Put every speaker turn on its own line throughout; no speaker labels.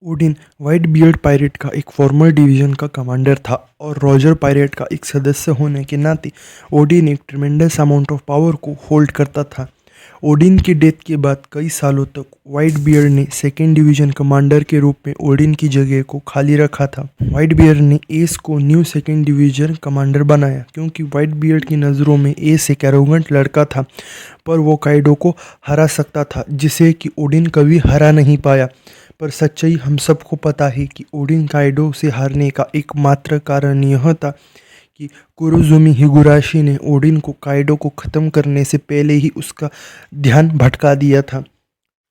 Odin white beard pirate का एक formal division का कमांडर था और रॉजर पायरेट का एक सदस्य होने के नाते ओडिन एक ट्रिमेंडस अमाउंट ऑफ पावर को होल्ड करता था। ओडिन की डेथ के बाद कई सालों तक व्हाइट बियर्ड ने सेकेंड डिवीजन कमांडर के रूप में ओडिन की जगह को खाली रखा था। व्हाइट बियर्ड ने एस को न्यू सेकेंड डिवीजन कमांडर बनाया क्योंकि व्हाइट बियर्ड की नज़रों में एस एक एरोगेंट लड़का था, पर वो काइडो को हरा सकता था जिसे कि ओडिन कभी हरा नहीं पाया। पर सच्चाई हम सबको पता है कि ओडिन काइडो से हारने का एकमात्र कारण यह था कि कुरोजुमी हिगुराशी ने ओडिन को काइडो को ख़त्म करने से पहले ही उसका ध्यान भटका दिया था।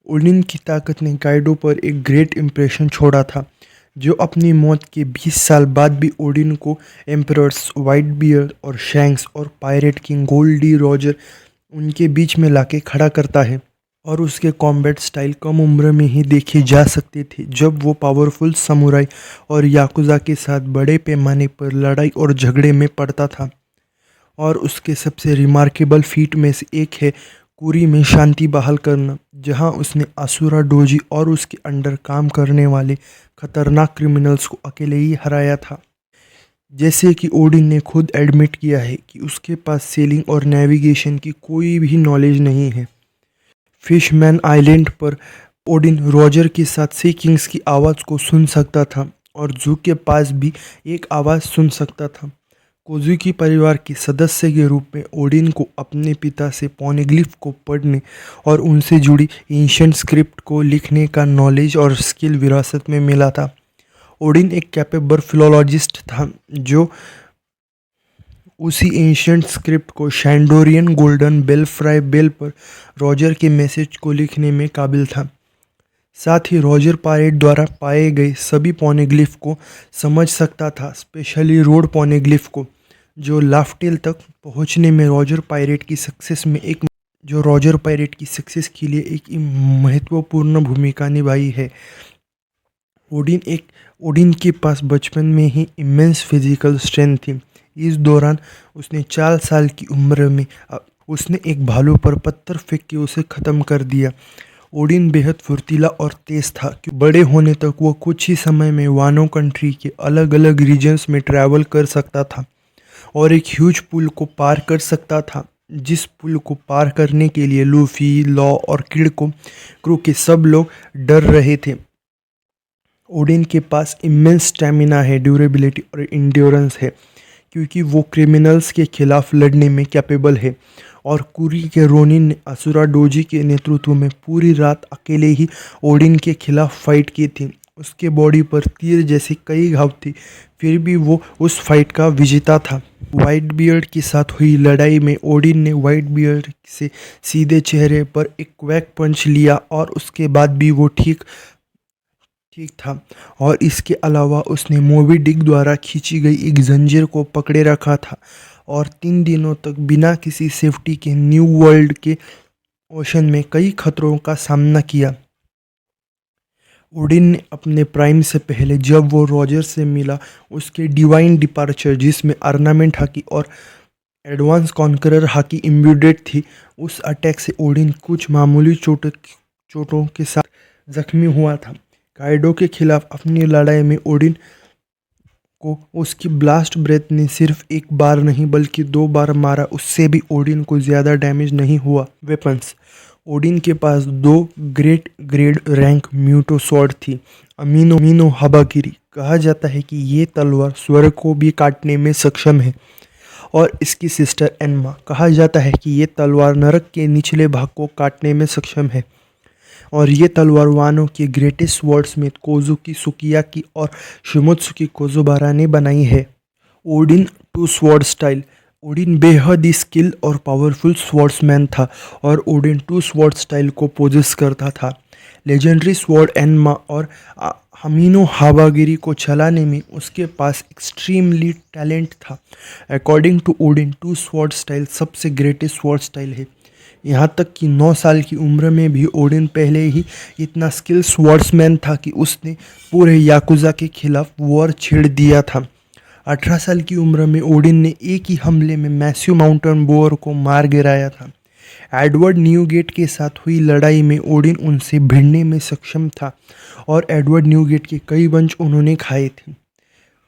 ओडिन की ताकत ने काइडो पर एक ग्रेट इम्प्रेशन छोड़ा था, जो अपनी मौत के 20 साल बाद भी ओडिन को एम्परर्स व्हाइट बियर्ड और शैंक्स और पायरेट किंग गोल्डी रॉजर उनके बीच में लाके खड़ा करता है। और उसके कॉम्बैट स्टाइल कम उम्र में ही देखे जा सकते थे जब वो पावरफुल समुराई और याकुजा के साथ बड़े पैमाने पर लड़ाई और झगड़े में पड़ता था। और उसके सबसे रिमार्केबल फीट में से एक है कुरी में शांति बहाल करना, जहां उसने आसुरा डोजी और उसके अंडर काम करने वाले खतरनाक क्रिमिनल्स को अकेले ही हराया था। जैसे कि ओडिन ने खुद एडमिट किया है कि उसके पास सेलिंग और नेविगेशन की कोई भी नॉलेज नहीं है। फिशमैन आइलैंड पर ओडिन रॉजर के साथ सी किंग्स की आवाज़ को सुन सकता था और जू के पास भी एक आवाज़ सुन सकता था। कोजुकी परिवार के सदस्य के रूप में ओडिन को अपने पिता से पॉनेग्लिफ को पढ़ने और उनसे जुड़ी एंशिएंट स्क्रिप्ट को लिखने का नॉलेज और स्किल विरासत में मिला था। ओडिन एक कैपेबल फिलोलॉजिस्ट था जो उसी एंशिएंट स्क्रिप्ट को शैंडोरियन गोल्डन बेलफ्राई बेल पर रॉजर के मैसेज को लिखने में काबिल था। साथ ही रॉजर पायरेट द्वारा पाए गए सभी पॉनेग्लिफ को समझ सकता था, स्पेशली रोड पॉनेग्लिफ को, जो लाफ्टेल तक पहुंचने में रॉजर पायरेट की सक्सेस के लिए एक महत्वपूर्ण भूमिका निभाई है। ओडिन के पास बचपन में ही इमेंस फिजिकल स्ट्रेंथ थी। इस दौरान उसने 4 साल की उम्र में उसने एक भालू पर पत्थर फेंक के उसे ख़त्म कर दिया। ओडिन बेहद फुर्तीला और तेज़ था कि बड़े होने तक वो कुछ ही समय में वानो कंट्री के अलग अलग रीजन्स में ट्रैवल कर सकता था और एक ह्यूज पुल को पार कर सकता था, जिस पुल को पार करने के लिए लूफी, लॉ और किड को क्रू के सब लोग डर रहे थे। ओडिन के पास इमेंस स्टैमिना है, ड्यूरेबिलिटी और इंड्योरेंस है क्योंकि वो क्रिमिनल्स के खिलाफ लड़ने में कैपेबल है। और कुरी के रोनिन ने असुरा डोजी के नेतृत्व में पूरी रात अकेले ही ओडिन के खिलाफ फाइट की थी। उसके बॉडी पर तीर जैसे कई घाव थे, फिर भी वो उस फाइट का विजेता था। व्हाइट बियर्ड के साथ हुई लड़ाई में ओडिन ने व्हाइट बियर्ड से सीधे चेहरे पर एक क्वैक पंच लिया और उसके बाद भी वो ठीक था। और इसके अलावा उसने मोबी डिक द्वारा खींची गई एक जंजीर को पकड़े रखा था और 3 दिनों तक बिना किसी सेफ्टी के न्यू वर्ल्ड के ओशन में कई खतरों का सामना किया। ओडिन ने अपने प्राइम से पहले जब वो रॉजर से मिला, उसके डिवाइन डिपार्चर जिसमें ऑर्नामेंट हाकी और एडवांस कॉन्करर हाकी इम्ब्यूडेड थी, उस अटैक से ओडिन कुछ मामूली चोटों के साथ जख्मी हुआ था। काइडो के खिलाफ अपनी लड़ाई में ओडिन को उसकी ब्लास्ट ब्रेथ ने सिर्फ एक बार नहीं बल्कि 2 बार मारा, उससे भी ओडिन को ज़्यादा डैमेज नहीं हुआ। वेपन्स, ओडिन के पास 2 ग्रेट ग्रेड रैंक म्यूटो स्वॉर्ड थी। अमीनो हबागिरी कहा जाता है कि ये तलवार स्वर्ग को भी काटने में सक्षम है, और इसकी सिस्टर एन्मा कहा जाता है कि ये तलवार नरक के निचले भाग को काटने में सक्षम है। और ये तलवार वानो के ग्रेटेस्ट स्वॉर्ड्समैथ कोजुकी सुकियाकी और शिमोत्सुकी कोजुबारा ने बनाई है। ओडिन 2 स्वॉर्ड स्टाइल, ओडिन बेहद ही स्किल और पावरफुल स्वॉर्ड्समैन था और ओडिन 2 स्वॉर्ड स्टाइल को पोजेस करता था। लेजेंडरी स्वॉर्ड एन्मा और अमीनो हाबागिरी को चलाने में उसके पास एक्सट्रीमली टैलेंट था। According to Odin 2 sword style सबसे ग्रेटेस्ट स्वॉर्ड स्टाइल है। यहाँ तक कि 9 साल की उम्र में भी ओडिन पहले ही इतना स्किल स्वॉर्ड्समैन था कि उसने पूरे याकुजा के खिलाफ वॉर छेड़ दिया था। 18 साल की उम्र में ओडिन ने एक ही हमले में मैस्यू माउंटेन बोअर को मार गिराया था। एडवर्ड न्यूगेट के साथ हुई लड़ाई में ओडिन उनसे भिड़ने में सक्षम था और एडवर्ड न्यूगेट के कई वंश उन्होंने खाए थे।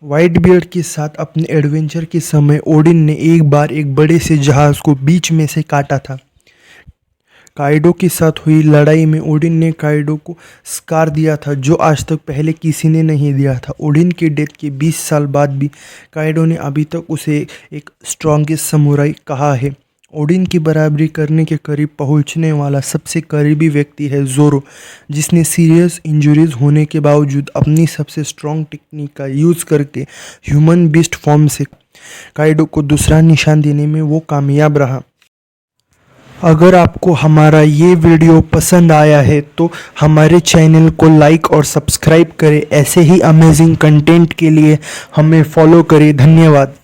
व्हाइट बियर्ड के साथ अपने एडवेंचर के समय ओडिन ने एक बार एक बड़े से जहाज को बीच में से काटा था। काइडो के साथ हुई लड़ाई में ओडिन ने काइडो को स्कार दिया था जो आज तक पहले किसी ने नहीं दिया था। ओडिन की डेथ के 20 साल बाद भी काइडो ने अभी तक उसे एक स्ट्रॉन्गेस्ट समुराई कहा है। ओडिन की बराबरी करने के करीब पहुंचने वाला सबसे करीबी व्यक्ति है ज़ोरो, जिसने सीरियस इंजरीज होने के बावजूद अपनी सबसे स्ट्रॉन्ग टेक्निक का यूज़ करके ह्यूमन बीस्ट फॉर्म से काइडो को दूसरा निशान देने में वो कामयाब रहा। अगर आपको हमारा ये वीडियो पसंद आया है तो हमारे चैनल को लाइक और सब्सक्राइब करें। ऐसे ही अमेजिंग कंटेंट के लिए हमें फॉलो करें। धन्यवाद।